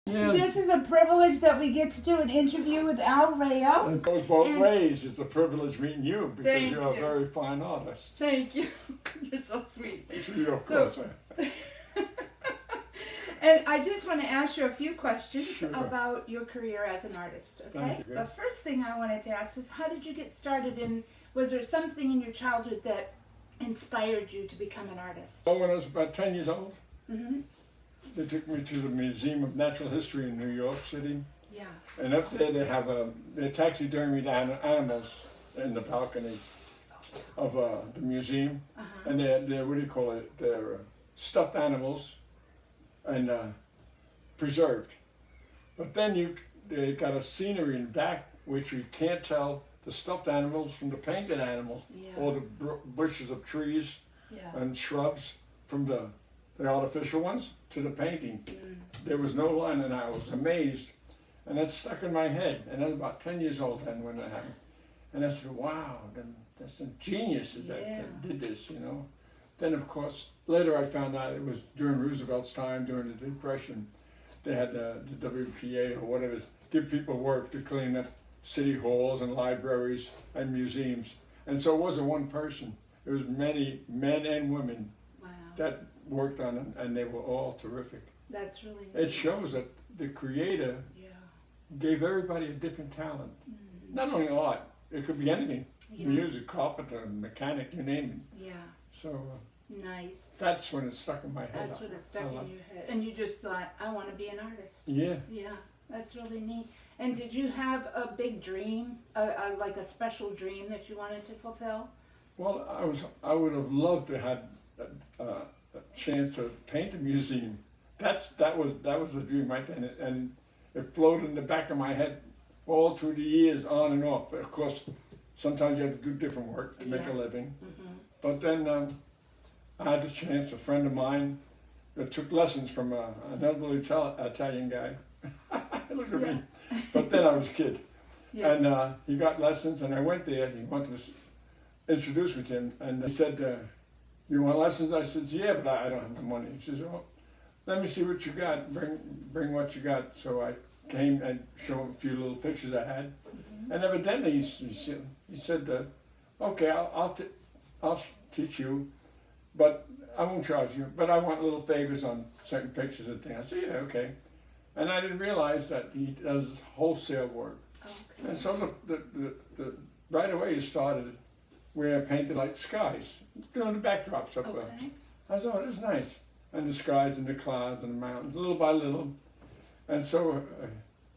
Yeah. This is a privilege that we get to do an interview with Sl Rao. It goes both ways. It's a privilege meeting you because Thank you're a you. very fine artist. Thank you. You're so sweet. You, of course. And I just want to ask you a few questions Sure. about your career as an artist, okay? Thank you. The first thing I wanted to ask is, how did you get started, and was there something in your childhood that inspired you to become an artist? Well, when I was about 10 years old, Mm-hmm. they took me to the Museum of Natural History in New York City. Yeah. And up there they have they taxidermied animals in the balcony of the museum. Uh-huh. And they're what do you call it? They're stuffed animals and preserved. But then they got a scenery in back which you can't tell the stuffed animals from the painted animals, Yeah. or the bushes of trees Yeah. and shrubs from the artificial ones to the painting. Mm. There was no line, and I was amazed. And that stuck in my head. And I was about 10 years old then when that happened. And I said, wow, that's some geniuses that did this, you know. Then, of course, later I found out it was during Roosevelt's time, during the Depression. They had the WPA or whatever, give people work to clean up city halls and libraries and museums. And so it wasn't one person. It was many men and women Wow. that worked on it, and they were all terrific. That's really neat. It shows that the creator Yeah. gave everybody a different talent. Mm. Not only art, it could be anything. Yeah. Music, carpenter, mechanic, you name it. Yeah. So Nice. that's when it stuck in my head. That's what it stuck I in love- your head. And you just thought, I want to be an artist. Yeah. Yeah, that's really neat. And did you have a big dream, like a special dream that you wanted to fulfill? Well, I would have loved to have a chance to paint a museum. That was the dream right then, and it floated in the back of my head all through the years, on and off. But of course, sometimes you have to do different work to make a Yeah. living. Mm-hmm. But then I had the chance. A friend of mine that took lessons from an elderly Italian guy. Look at me. But then I was a kid, Yeah. and he got lessons, and I went there. He wanted to introduce me to him, and he said, "You want lessons?" I said, "Yeah, but I don't have the money." He says, "Well, let me see what you got. Bring what you got." So I came and showed him a few little pictures I had, Mm-hmm. and evidently he said, "Okay, I'll teach you, but I won't charge you. But I want little favors on certain pictures and things." I said, "Yeah, okay." And I didn't realize that he does wholesale work. Okay. And so the right away it started where I painted like skies, doing the backdrops up there. Okay. I thought, oh, this is nice. And the skies and the clouds and the mountains, little by little. And so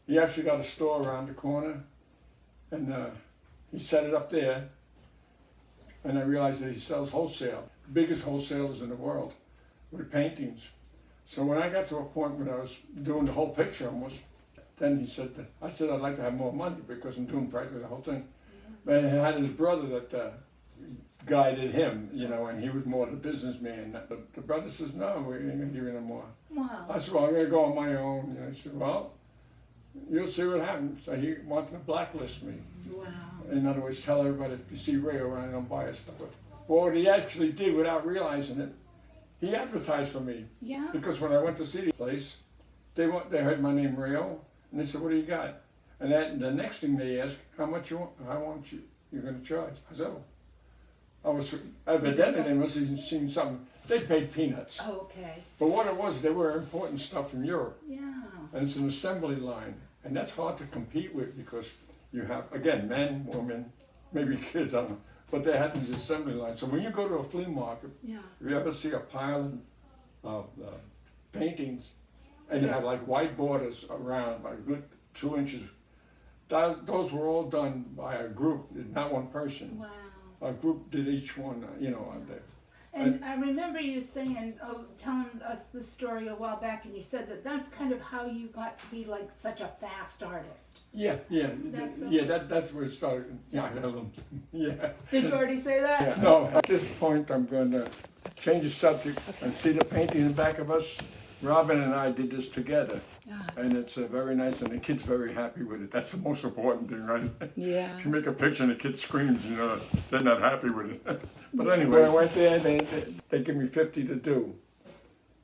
he actually got a store around the corner, and he set it up there. And I realized that he sells wholesale, biggest wholesalers in the world with paintings. So when I got to a point when I was doing the whole picture almost, then I said I'd like to have more money because I'm doing practically the whole thing. But he had his brother that guided him, you know, and he was more the businessman. The brother says, "No, we ain't gonna give you no more." Wow. I said, "Well, I'm gonna go on my own." You know, he said, "Well, you'll see what happens." So he wanted to blacklist me. Wow. In other words, tell everybody if you see Ray around, don't buy his stuff. Well, what he actually did without realizing it, he advertised for me. Yeah. Because when I went to see the place, they heard my name Rio, and they said, "What do you got?" And the next thing they asked, "How much you want? You're going to charge?" I said, "Oh." I was evidently they must have seen something. They paid peanuts. Okay. But what it was, they were importing stuff from Europe, Yeah. and it's an assembly line, and that's hard to compete with because you have again men, women, maybe kids, I don't know, but they had these assembly lines. So when you go to a flea market, Yeah. if you ever see a pile of paintings, and you have like white borders around, like a good 2 inches, those were all done by a group, not one person. Wow. A group did each one, you know, on there. And I remember you saying, telling us the story a while back, and you said that that's kind of how you got to be like such a fast artist. Yeah. That's where it started. Yeah, yeah. Did you already say that? Yeah. No, at this point, I'm going to change the subject and see the painting in the back of us. Robin and I did this together, and it's very nice, and the kid's very happy with it. That's the most important thing, right? Yeah. If you make a picture and the kid screams, you know, they're not happy with it. But anyway, I went there, they give me 50 to do.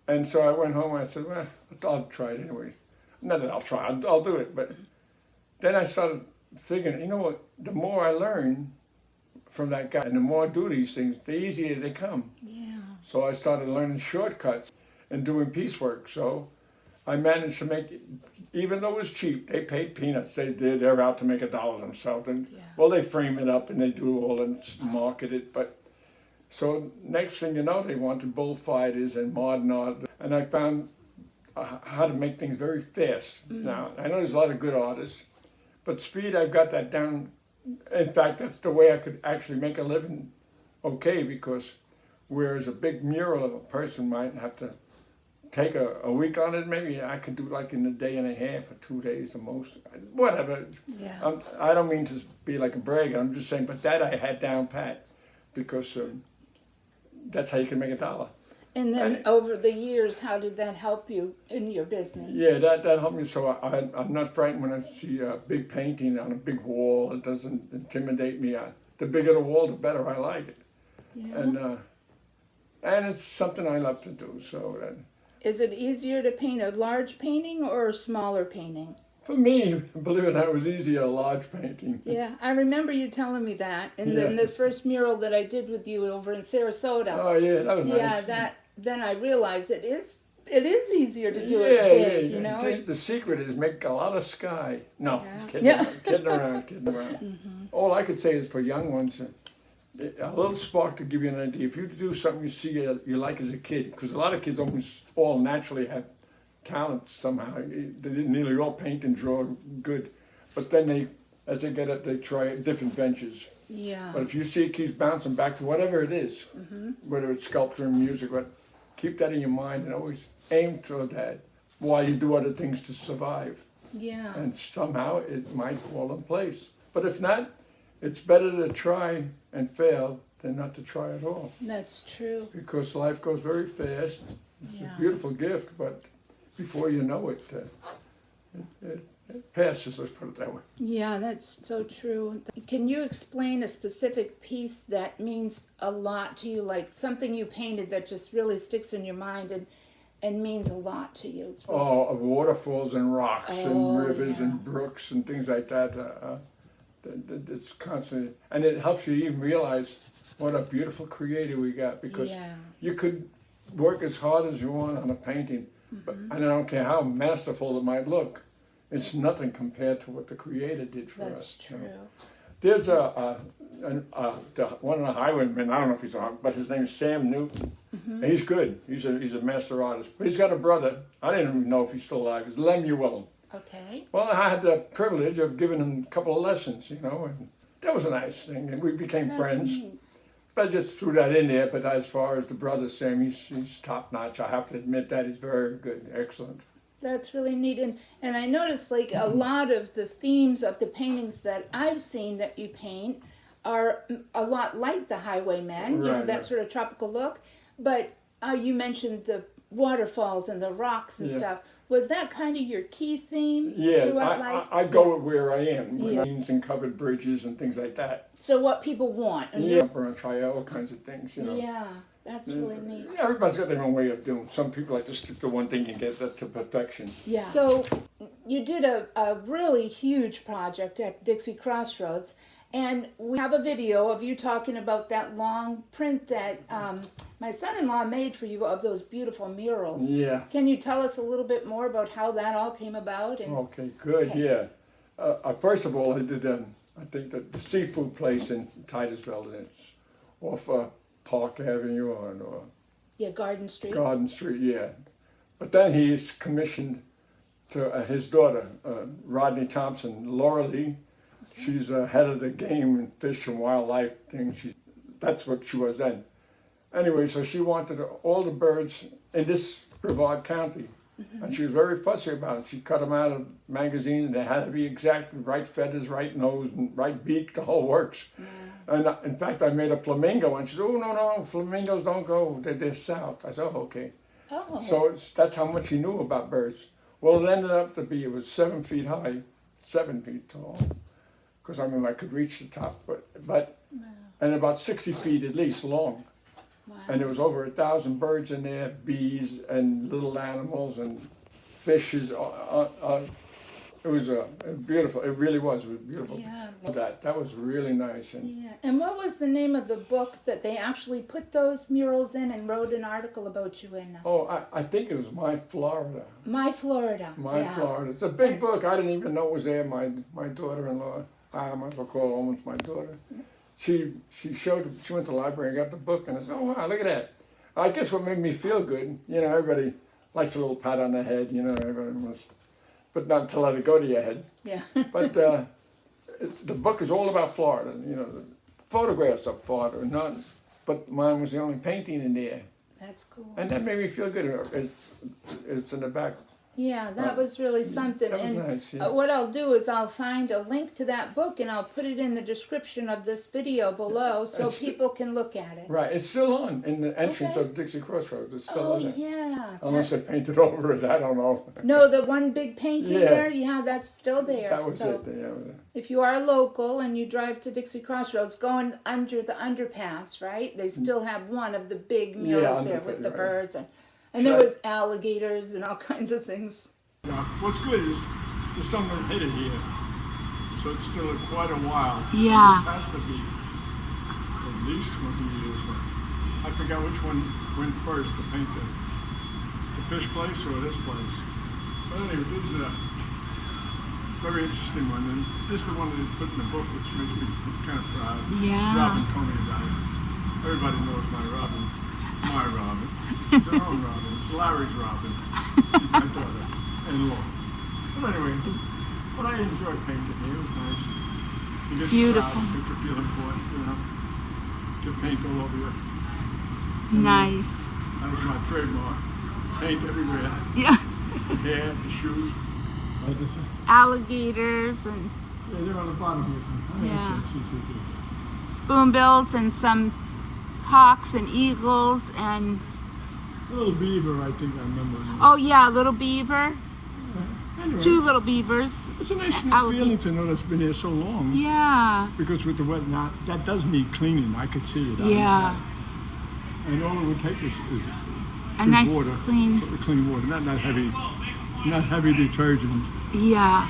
And so I went home and I said, well, I'll try it anyway. not that I'll try, I'll do it. But then I started figuring, you know what, the more I learn from that guy and the more I do these things, the easier they come. Yeah. So I started learning shortcuts and doing piecework. So I managed to make it, even though it was cheap, they paid peanuts. They're out to make $1 themselves. And Yeah. well, they frame it up and they do all and market it. But so next thing you know, they wanted bullfighters and modern art. And I found how to make things very fast. Now, I know there's a lot of good artists, but speed, I've got that down. In fact, that's the way I could actually make a living okay, because whereas a big mural, a person might have to take a week on it, maybe I could do like in a day and a half or 2 days the most, whatever. Yeah. I don't mean to be like a bragger, I'm just saying, but that I had down pat, because that's how you can make $1. And then over the years, how did that help you in your business? Yeah, that helped me. So I'm not frightened when I see a big painting on a big wall. It doesn't intimidate me. The bigger the wall, the better I like it. Yeah. And it's something I love to do. So that, Is it easier to paint a large painting or a smaller painting? for me, believe it or not, it was easier a large painting. Yeah, I remember you telling me that in Yeah. the first mural that I did with you over in Sarasota. Oh yeah, that was nice. Yeah, then I realized it is easier to do it big, you know. The secret is make a lot of sky. No, Yeah. kidding around. All I could say is for young ones, a little spark to give you an idea. If you do something you see you like as a kid, because a lot of kids almost all naturally have talent somehow. They didn't nearly all paint and draw good, but then as they get up, they try different ventures. Yeah. But if you see it keeps bouncing back to whatever it is, whether it's sculpture, music, but keep that in your mind and always aim toward that while you do other things to survive. Yeah. And somehow it might fall in place. But if not, it's better to try and fail than not to try at all. That's true. Because life goes very fast. It's Yeah. a beautiful gift, but before you know it, it passes, let's put it that way. Yeah, that's so true. Can you explain a specific piece that means a lot to you, like something you painted that just really sticks in your mind and means a lot to you? Oh, waterfalls and rocks and rivers yeah. and brooks and things like that. It's constant, and it helps you even realize what a beautiful creator we got, because Yeah. you could work as hard as you want on a painting, but and I don't care how masterful it might look, it's nothing compared to what the creator did for That's us. true. You know? There's one of the highwaymen, I don't know if he's on, but his name's Sam Newton. He's good. He's a master artist. But he's got a brother. I didn't even know if he's still alive. It's Lemuel. Okay. Well, I had the privilege of giving him a couple of lessons, you know, and that was a nice thing. And we became friends. Neat. But I just threw that in there. But as far as the brother Sam, he's top notch. I have to admit that. He's very good, excellent. That's really neat. And I noticed like a lot of the themes of the paintings that I've seen that you paint are a lot like the Highwaymen, you know, Right, that right. sort of tropical look. But you mentioned the waterfalls and the rocks and Yeah. stuff. Was that kind of your key theme Yeah, throughout life? I go where I am. Yeah. And covered bridges and things like that. So what people want. And Yeah, and try all kinds of things, you know. Yeah, that's really neat. Yeah, everybody's got their own way of doing. Some people like to stick to one thing and get that to perfection. Yeah. So you did a really huge project at Dixie Crossroads, and we have a video of you talking about that long print that my son-in-law made for you of those beautiful murals. Yeah. Can you tell us a little bit more about how that all came about? And Okay, good, Okay. yeah. First of all, I did, I think, the seafood place in Titusville. It's off Park Avenue or yeah, Garden Street. Garden Street, yeah. But then he's commissioned to his daughter, Rodney Thompson, Laura Lee. She's head of the game and fish and wildlife thing. That's what she was then. Anyway, so she wanted all the birds in this Brevard County. And she was very fussy about it. She cut them out of magazines, and they had to be exactly right feathers, right nose, and right beak, the whole works. And in fact, I made a flamingo, and she said, "Oh no, flamingos don't go. They're south." I said, "Oh, okay." Oh. So that's how much he knew about birds. Well, it ended up to be, it was 7 feet high, 7 feet tall, because I mean I could reach the top, but and about 60 feet at least long. Wow. And there was over 1,000 birds in there, bees and little animals, and fishes. It was beautiful. It really was. It was beautiful. Yeah. That was really nice. And Yeah. And what was the name of the book that they actually put those murals in and wrote an article about you in? I think it was My Florida. My Florida. My Florida. It's a big book. I didn't even know it was there. My daughter-in-law, I might as well call her almost my daughter. She went to the library and got the book, and I said, oh, wow, look at that. I guess what made me feel good, everybody likes a little pat on the head, everybody wants, but not to let it go to your head. Yeah. But the book is all about Florida, the photographs of Florida, but mine was the only painting in there. That's cool. And that made me feel good. It's in the back. Yeah, that was really something. That was and nice, yeah. What I'll do is I'll find a link to that book and I'll put it in the description of this video below so people can look at it. Right, it's still on in the entrance Okay. of Dixie Crossroads. It's still Oh, on there. yeah. Unless they painted over it, I don't know. No, the one big painting Yeah. there, yeah, that's still there. That was so it. Yeah, if you are local and you drive to Dixie Crossroads, going under the underpass, right? They still have one of the big murals there with the right. birds and there was alligators and all kinds of things. What's good is the summer hit it here, so it's still quite a while. Yeah. This has to be at least 20 years. I forgot which one went first to paint the fish place or this place. But anyway, this is a very interesting one, and this is the one that they put in the book, which makes me kind of proud. Yeah. Robin told me about it. Everybody knows my Robin. My Robin. It's their own Robin. It's Larry's Robin. She's my daughter. In-law. But anyway, but I enjoyed painting here. It was nice. You get Beautiful. proud, make you feel important, to paint all over you. Nice. That was my trademark. Paint everywhere. Yeah. The hair, the shoes. Alligators and Yeah, they're on the bottom here. Yeah. spoonbills and some hawks and eagles and Little beaver, I think I remember. oh yeah, little beaver. Anyway, 2 little beavers. it's a nice alligator. feeling to know that's been here so long. Yeah. Because with the wet, now that does need cleaning. I could see it. Yeah. And all it would take is A good nice water, clean. clean water, not heavy detergent. Yeah.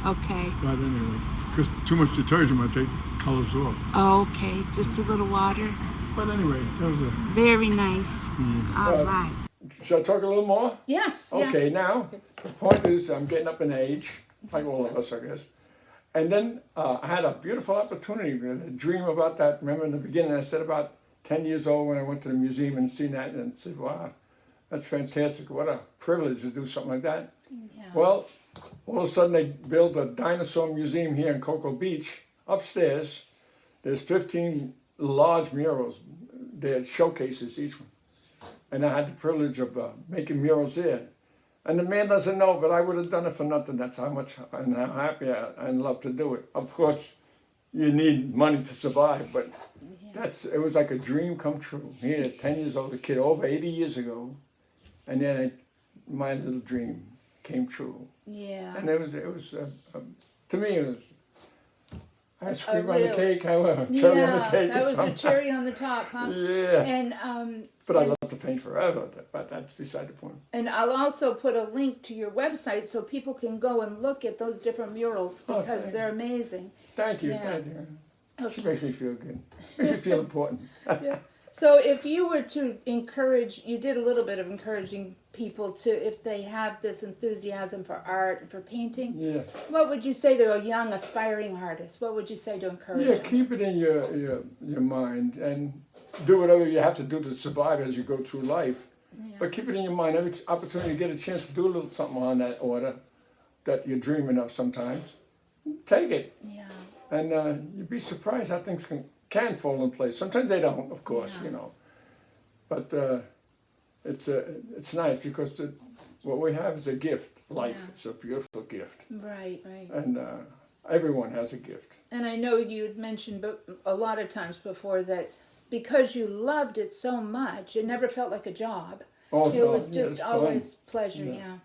Okay. But anyway, because too much detergent might take the colors off. Okay. Just a little water. But anyway, that was a. Very nice. All right. Should I talk a little more? Yes. Yeah. Okay, now the point is I'm getting up in age, like all of us, I guess. And then I had a beautiful opportunity, a dream about that. Remember in the beginning, I said about 10 years old when I went to the museum and seen that and said, wow, that's fantastic. What a privilege to do something like that. Yeah. Well, all of a sudden they built a dinosaur museum here in Cocoa Beach. Upstairs, there's 15 large murals. There showcases each one. And I had the privilege of making murals there. And the man doesn't know, but I would have done it for nothing. That's how much and how happy I love to do it. Of course, you need money to survive, but it was like a dream come true. Here, 10 years old, a kid over 80 years ago, and then my little dream came true. Yeah. And it was to me, it was ice cream on real- the cake, however, cherry on the cake. That was the cherry on the top, huh? Yeah. And But I love to paint forever, but that's beside the point. And I'll also put a link to your website so people can go and look at those different murals because thank they're amazing. Thank you, Yeah. thank you. She Okay. makes me feel good. Makes me feel important. So if you were to encourage, you did a little bit of encouraging people to, if they have this enthusiasm for art and for painting, Yeah. what would you say to a young aspiring artist? What would you say to encourage Yeah, them? keep it in your mind and do whatever you have to do to survive as you go through life. Yeah. But keep it in your mind. Every opportunity to get a chance to do a little something on that order that you're dreaming of sometimes, take it. Yeah. And you'd be surprised how things can fall in place. Sometimes they don't, of course, Yeah. But it's nice because what we have is a gift. Life Yeah. is a beautiful gift. Right, right. And everyone has a gift. And I know you had mentioned a lot of times before that because you loved it so much, it never felt like a job. Oh, It no, was yeah, just it's fun. always pleasure, Yeah. yeah.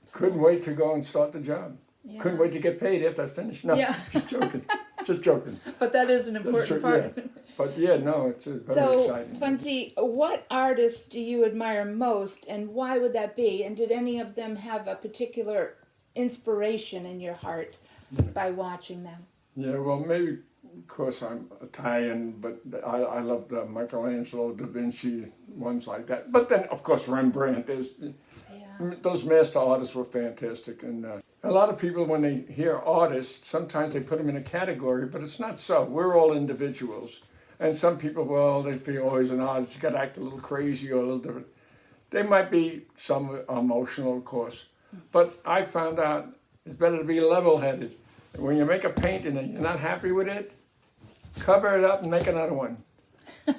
So Couldn't that's- wait to go and start the job. Yeah. Couldn't wait to get paid after I finished. No, Yeah. just joking. Just joking. But that is an important part. Yeah. But yeah, no, it's very So, exciting. Funcy, what artists do you admire most, and why would that be? And did any of them have a particular inspiration in your heart by watching them? Yeah, well, maybe, of course, I'm Italian, but I love Michelangelo, Da Vinci, ones like that. But then, of course, Rembrandt. Those master artists were fantastic. And a lot of people, when they hear artists, sometimes they put them in a category, but it's not so. We're all individuals. And some people, well, they feel, oh, he's an artist, you got to act a little crazy or a little different. They might be some emotional, of course. But I found out it's better to be level-headed. When you make a painting and you're not happy with it, cover it up and make another one.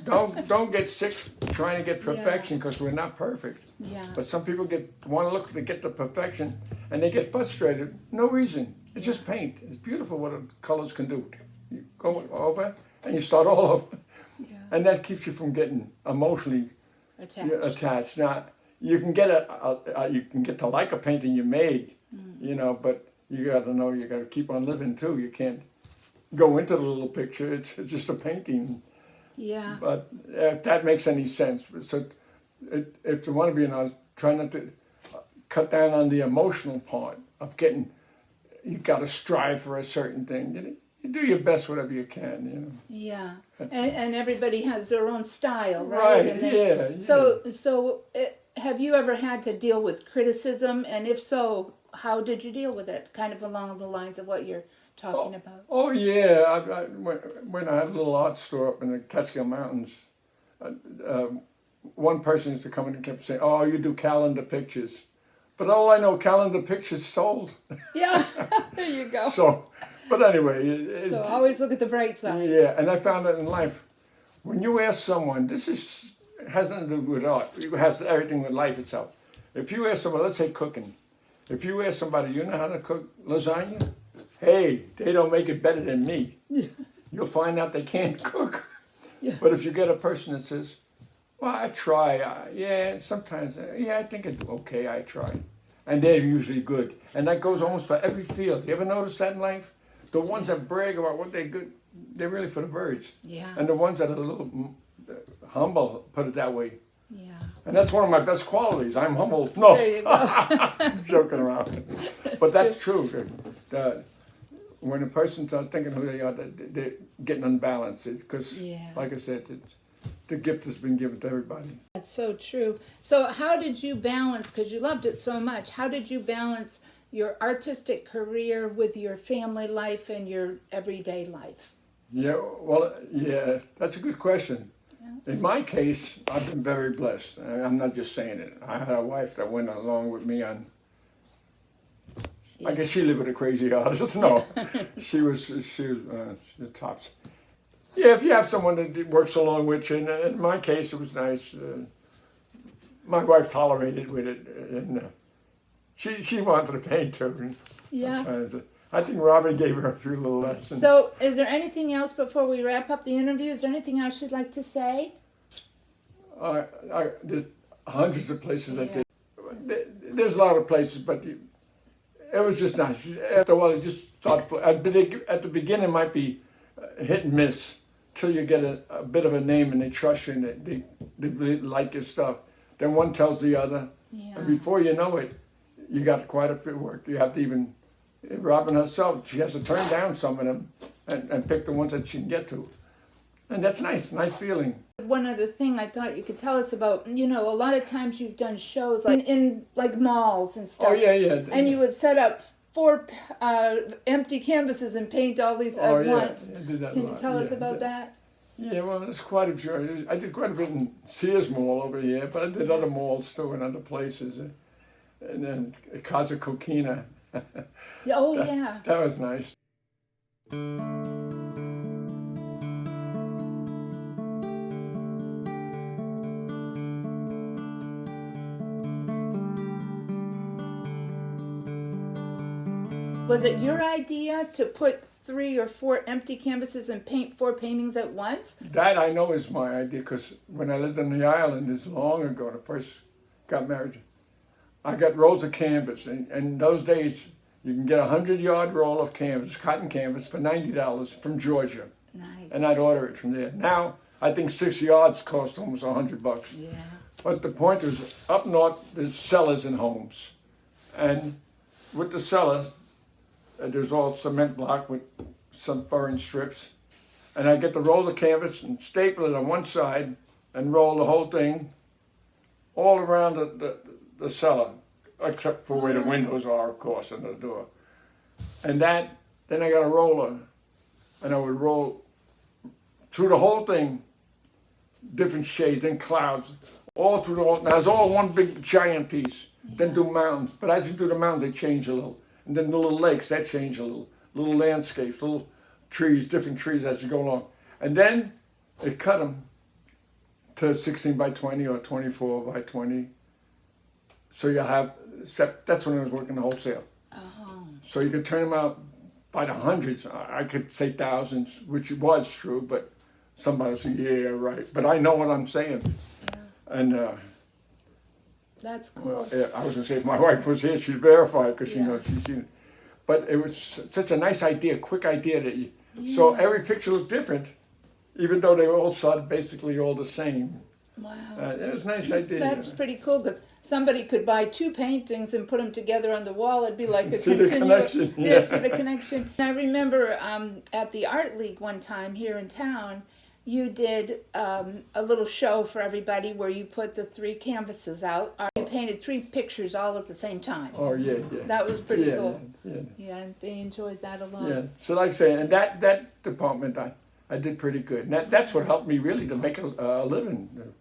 Don't get sick trying to get perfection, because we're not perfect. Yeah. But some people want to look to get the perfection, and they get frustrated. No reason. It's just paint. It's beautiful what colors can do. You go over and you start all over, and that keeps you from getting emotionally attached. Now you can get you can get to like a painting you made, you know, but you got to know you got to keep on living too. You can't go into the little picture. It's just a painting. Yeah. But if that makes any sense, so if you want to be an artist, try not to cut down on the emotional part of getting. You got to strive for a certain thing. You do your best, whatever you can. You know. Yeah. And everybody has their own style, right? Right. So have you ever had to deal with criticism? And if so, how did you deal with it? Kind of along the lines of what you're talking about. Oh yeah, when I had a little art store up in the Catskill Mountains, one person used to come in and kept saying, "Oh, you do calendar pictures," but all I know, calendar pictures sold. Yeah, there you go. So, but anyway. So always look at the bright side. Yeah, and I found that in life, when you ask someone, has nothing to do with art. It has everything with life itself. If you ask someone, let's say cooking, if you ask somebody, you know how to cook lasagna? Hey, they don't make it better than me. Yeah. You'll find out they can't cook. Yeah. But if you get a person that says, well, I try, sometimes, I think I do okay, I try. And they're usually good. And that goes almost for every field. You ever notice that in life? The ones that brag about what they're good, they're really for the birds. Yeah. And the ones that are a little humble, put it that way. Yeah. And that's one of my best qualities. I'm humble. No. There you go. I'm joking around. But that's true. When a person starts thinking who they are, they're getting unbalanced. Because, like I said, the gift has been given to everybody. That's so true. So how did you balance, because you loved it so much, how did you balance your artistic career with your family life and your everyday life? Yeah, that's a good question. Yeah. In my case, I've been very blessed. I'm not just saying it. I had a wife that went along with me on. I guess she lived with a crazy artist. No, she was the tops. Yeah, if you have someone that works along with you, and in my case, it was nice. My wife tolerated with it, and she wanted to paint too. Yeah. I think Robin gave her a few little lessons. So, is there anything else before we wrap up the interview? Is there anything else you'd like to say? There's hundreds of places I did. There's a lot of places, but it was just nice. After a while, it just started. At the beginning, it might be hit and miss till you get a bit of a name and they trust you and they really like your stuff. Then one tells the other, and before you know it, you got quite a bit of work. You have to even. Robin herself, she has to turn down some of them and pick the ones that she can get to. And that's nice feeling. One other thing I thought you could tell us about, a lot of times you've done shows like in like malls and stuff. Oh, yeah. And you would set up 4 empty canvases and paint all these at once. I did that Can you tell us about that? Yeah, well, there's quite a few. I did quite a bit in Sears Mall over here, but I did other malls too and other places. And then Casa Coquina. That was nice. Was it your idea to put 3 or 4 empty canvases and paint 4 paintings at once? That I know is my idea, because when I lived on the island, this long ago, when I first got married, I got rolls of canvas, and in those days, You can get a 100-yard roll of canvas, cotton canvas, for $90 from Georgia. Nice. And I'd order it from there. Now, I think 6 yards cost almost $100. Yeah. But the point is, up north, there's cellars and homes. And with the cellars, there's all cement block with some furring strips. And I get the roll of canvas and staple it on one side and roll the whole thing all around the cellar, except for where the windows are, of course, and the door. And then I got a roller, and I would roll through the whole thing, different shades and clouds, all through the whole. Now it's all one big giant piece. Yeah. Then do mountains, but as you do the mountains, they change a little, and then the little lakes that change a little, little landscapes, little trees, different trees as you go along, and then they cut them to 16 by 20 or 24 by 20. So you'll have. That's when I was working the wholesale. Oh. So you could turn them out by the hundreds. I could say thousands, which was true, but somebody said, yeah, right. But I know what I'm saying. Yeah. And that's cool. Yeah, I was going to say, if my wife was here, she'd verify because she knows she's seen it. But it was such a nice idea, quick idea that you. Yeah. So every picture looked different, even though they were all sort of basically all the same. Wow. It was a nice idea. That's pretty cool because somebody could buy two paintings and put them together on the wall. It'd be like a see the connection. Yeah, see the connection. I remember at the Art League one time here in town, you did a little show for everybody where you put the 3 canvases out. You painted 3 pictures all at the same time. Oh, yeah. That was pretty cool. Yeah, they enjoyed that a lot. Yeah, so like I say, and that department, I did pretty good. And that's what helped me really to make a living,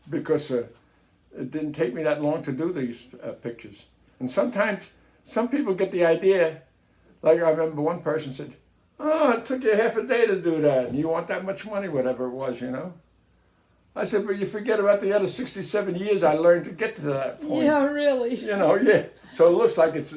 because it didn't take me that long to do these pictures. And sometimes some people get the idea, like I remember one person said, oh, it took you half a day to do that, and you want that much money, whatever it was, you know? I said, but you forget about the other 67 years I learned to get to that point. Yeah, really. You know, yeah. So it looks like it's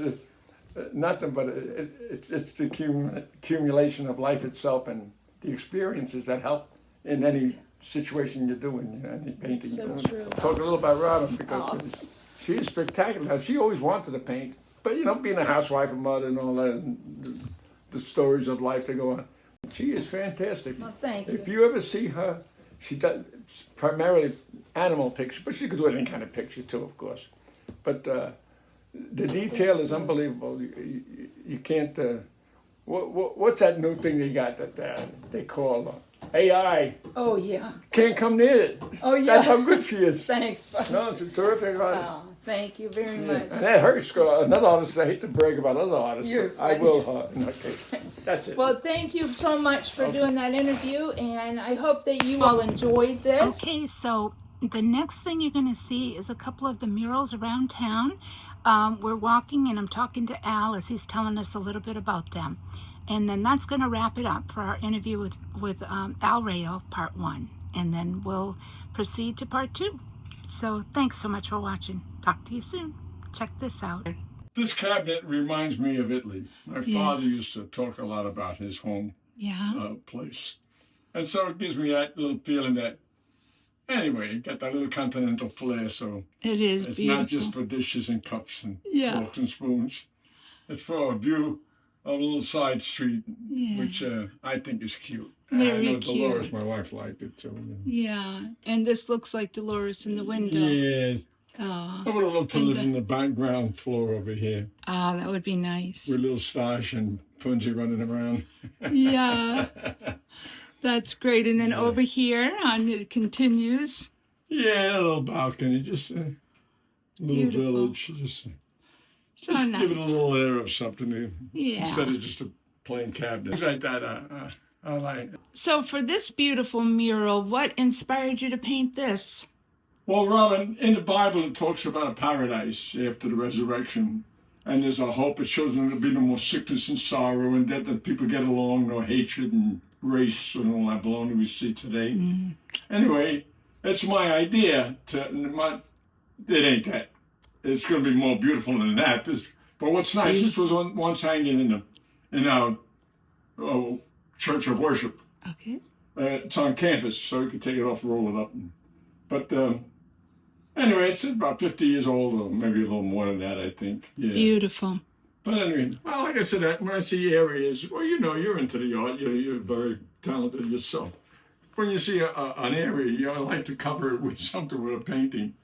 nothing, but it's the accumulation of life itself and the experiences that help in any situation you're doing, you know, any painting. So true. Talk a little about Robin, because she's spectacular. She always wanted to paint, but, you know, being a housewife and mother and all that, and the stories of life that go on. She is fantastic. Well, thank you. If you ever see her, she does primarily animal pictures, but she could do any kind of picture too, of course. But the detail is unbelievable. You can't. What's that new thing they got that they call AI? Oh yeah. Can't come near it. Oh yeah. That's how good she is. Thanks, Bud. No, it's a terrific artist. Oh, thank you very much. And that hurts. Another artist, I hate to brag about other artists, but I will in that case. That's it. Well, thank you so much for doing that interview, and I hope that you all enjoyed this. Okay, so the next thing you're going to see is a couple of the murals around town. We're walking, and I'm talking to Al as he's telling us a little bit about them. And then that's going to wrap it up for our interview with Sl Rao, part 1. And then we'll proceed to part 2. So thanks so much for watching. Talk to you soon. Check this out. This cabinet reminds me of Italy. My father used to talk a lot about his home place. And so it gives me that little feeling that, anyway, it got that little continental flair. So it is it's beautiful. Not just for dishes and cups and forks and spoons. It's for a view of a little side street, which I think is cute. Very I know cute. Dolores, my wife, liked it too. Yeah, and this looks like Dolores in the window. Yeah. I would have loved to live in the background floor over here. Ah, that would be nice. With a little stash and Punji running around. Yeah, that's great. And then over here, it continues. Yeah, a little balcony, just a little village. Just nice. Give it a little air of something instead of just a plain cabinet. Things like that, I like. So for this beautiful mural, what inspired you to paint this? Well, Robin, in the Bible it talks about a paradise after the resurrection. And there's a hope. It shows there'll be no more sickness and sorrow, and that people get along, no hatred and race and all that baloney we see today. Anyway, that's my idea. It ain't that. It's going to be more beautiful than that. But what's nice, this was once hanging in our church of worship. Okay. It's on canvas, so you can take it off, roll it up. But anyway, it's about 50 years old, or maybe a little more than that, I think. Yeah. Beautiful. But anyway, well, like I said, when I see areas, well, you know, you're into the art. You're very talented yourself. When you see an area, you like to cover it with something, with a painting.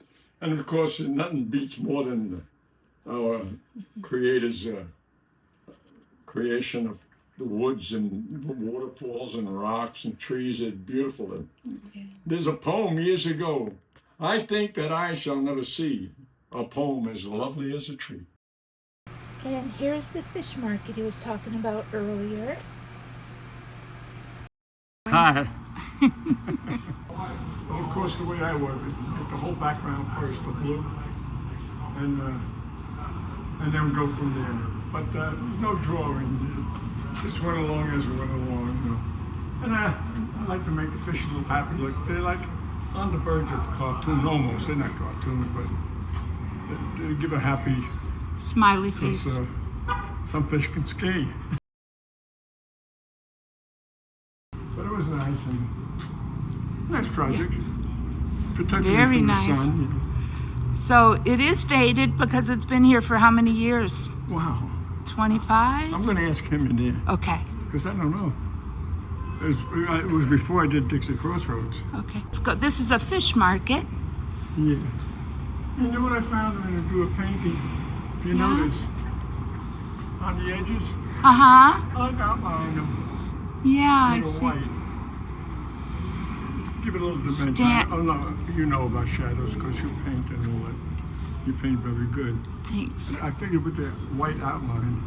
And of course, nothing beats more than our creators' creation of the woods and waterfalls and rocks and trees. It's beautiful. There's a poem years ago. I think that I shall never see a poem as lovely as a tree. And here's the fish market he was talking about earlier. Hi. Well, of course, the way I work is make the whole background first, the blue, and then go from there. But there's no drawing. Just went along as we went along, you know. And I like to make the fish a little happy. Look, they're like on the verge of cartoon, almost. They're not cartoons, but they give a happy Smiley face. Some fish can ski. But it was nice and nice project. Protecting Very from nice. the sun. So it is faded because it's been here for how many years? Wow. 25? I'm going to ask him in there Okay. because I don't know. It was before I did Dixie Crossroads. Okay. Let's go. This is a fish market. Yeah. You know what I found when I do a painting? If you notice, on the edges, Uh-huh. I outline them. Yeah, I Little see. white. Give it a little dimension. Stan- Oh no, you know about shadows because you paint and all that. You paint very good. Thanks. I figured with the white outline,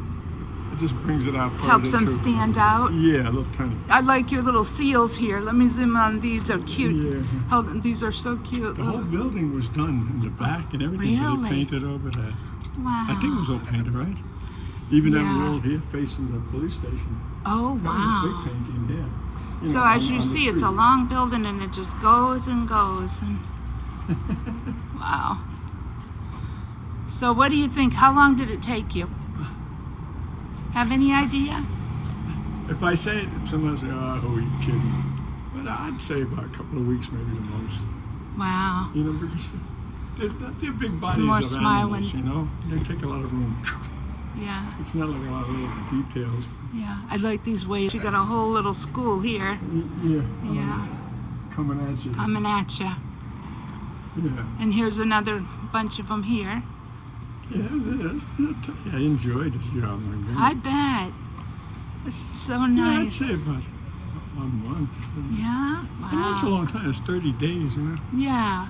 it just brings it out further. Helps them too. stand out. Yeah, a little tiny. I like your little seals here. Let me zoom on. These are cute. Yeah. Hold on. These are so cute. The whole building was done in the back and everything. Really? They painted over that. Wow. I think it was all painted, right? Even that Yeah. wall here facing the police station. Oh, That was a wow. big painting here. You So know, as on you the see, it's a street. long building and it just goes and goes. And wow. So what do you think? How long did it take you? Have any idea? If I say it, someone will say, "Oh, who are you kidding?" But I'd say about a couple of weeks, maybe the most. Wow. You know, because they're big bodies more of smiling. animals. You know, they take a lot of room. Yeah. It's not like a lot of little details. Yeah. I like these waves. You got a whole little school here. Yeah. Yeah. Coming at you. Coming at you. Yeah. And here's another bunch of them here. Yeah, I enjoyed this job. My goodness. I bet. This is so Yeah, I'd nice. say about 1 month. Yeah. And that's a Wow. long time. It's 30 days, you know. Yeah.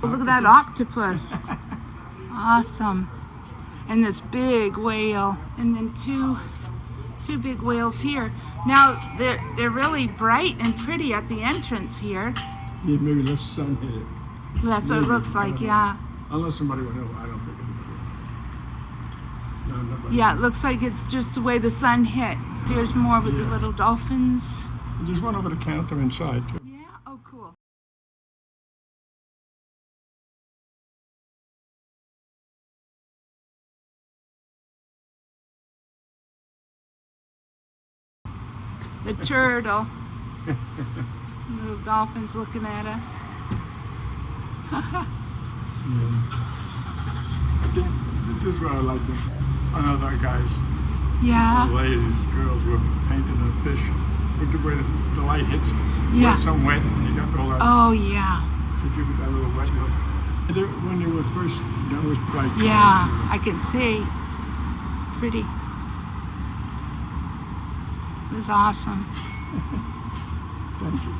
Look at that octopus. Awesome. And this big whale. And then two big whales here. Now they're really bright and pretty at the entrance here. Yeah, maybe let the sun hit it. That's what it Maybe. looks I like, don't know. yeah. Unless somebody would know. I don't think it would. No, nobody. Yeah, it looks like it's just the way the sun hit. Here's more with the Yeah. little dolphins. There's one over the counter inside, too. Yeah, oh cool. The turtle. Little dolphins looking at us. Yeah. This is what I like to. I know that guys, Yeah. ladies, girls were painting a fish with the way the light hits. Yeah. With some wet, and you got all that Oh yeah. to give it that little wet look. When they were first, that was bright colors. Yeah, I can see. It's pretty. It's awesome. Thank you.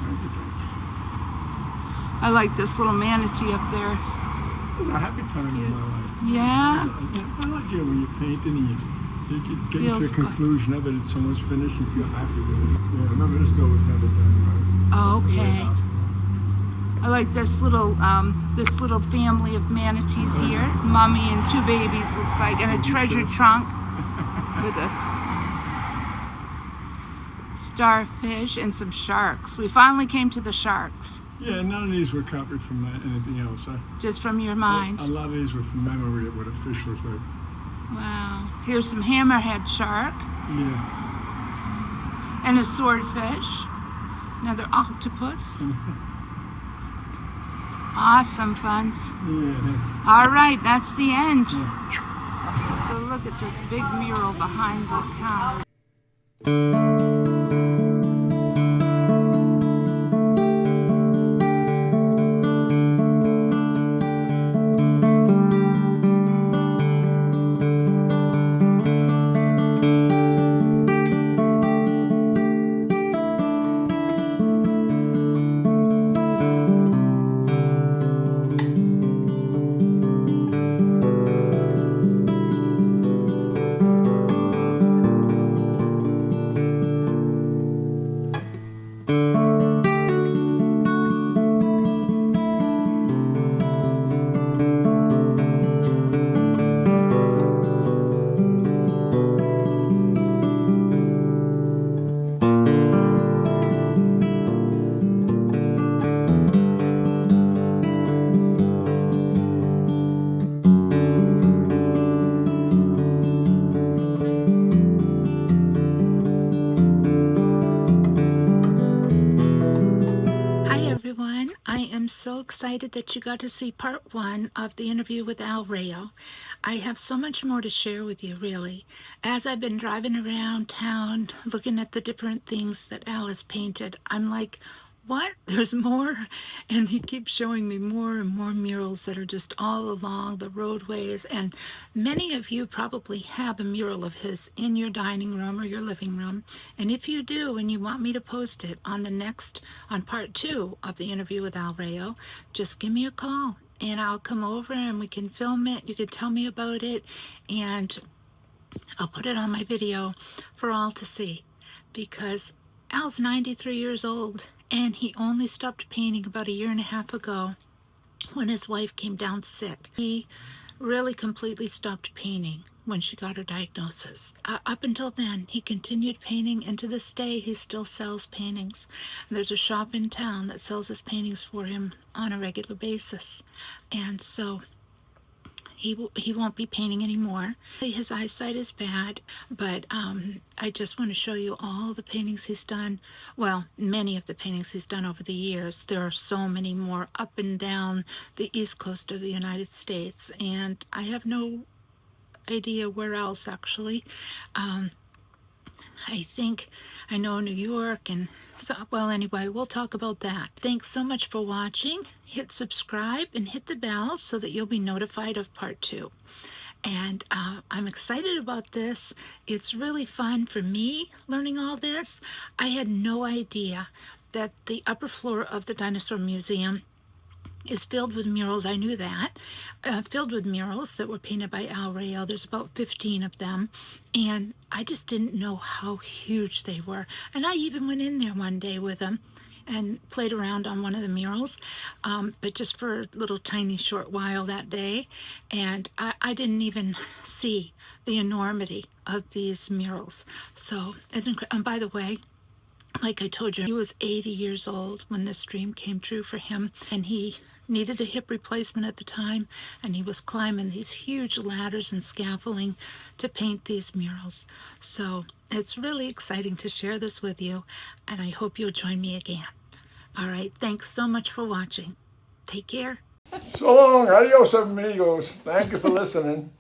I like this little manatee up there. It was a happy time in my life. Yeah. I like it when you're painting and you get into Feels a good. conclusion of it and someone's finished and feel happy with it. Yeah, remember this door was never done, right? Oh, It's a okay. warehouse. I like this little family of manatees here. Mommy and two babies looks like, and a treasure trunk with a starfish and some sharks. We finally came to the sharks, Yeah, none of these were copied from anything else. just from your mind. A lot of these were from memory of what a fish was like. Wow. Here's some hammerhead shark Yeah. and a swordfish. Another octopus. Awesome, Funs. Yeah. All right, that's the end. Yeah. So look look at this big mural behind the counter. I am so excited that you got to see part 1 of the interview with Sl Rao. I have so much more to share with you, really. As I've been driving around town looking at the different things that Al has painted, I'm like, what? There's more? And he keeps showing me more and more murals that are just all along the roadways. And many of you probably have a mural of his in your dining room or your living room. And if you do and you want me to post it on on part 2 of the interview with Sl Rao, just give me a call and I'll come over and we can film it. You can tell me about it and I'll put it on my video for all to see, because Al's 93 years old and he only stopped painting about 1.5 years ago when his wife came down sick. He really completely stopped painting when she got her diagnosis. Up until then, he continued painting, and to this day, he still sells paintings. There's a shop in town that sells his paintings for him on a regular basis. And so he won't be painting anymore. His eyesight is bad, but I just want to show you all the paintings he's done. Well, many of the paintings he's done over the years. There are so many more up and down the east coast of the United States, and I have no idea where else, actually. I think I know New York, and so, well, anyway, we'll talk about that. Thanks so much for watching. Hit subscribe and hit the bell so that you'll be notified of part 2. And I'm excited about this. It's really fun for me learning all this. I had no idea that the upper floor of the Dinosaur Museum is filled with murals. I knew that. Filled with murals that were painted by Sl Rao. There's about 15 of them. And I just didn't know how huge they were. And I even went in there one day with him and played around on one of the murals, but just for a little tiny short while that day. And I didn't even see the enormity of these murals. So it's incredible. And by the way, like I told you, he was 80 years old when this dream came true for him, and he needed a hip replacement at the time, and he was climbing these huge ladders and scaffolding to paint these murals. So it's really exciting to share this with you, and I hope you'll join me again. All right, thanks so much for watching. Take care. So long, adios amigos. Thank you for listening.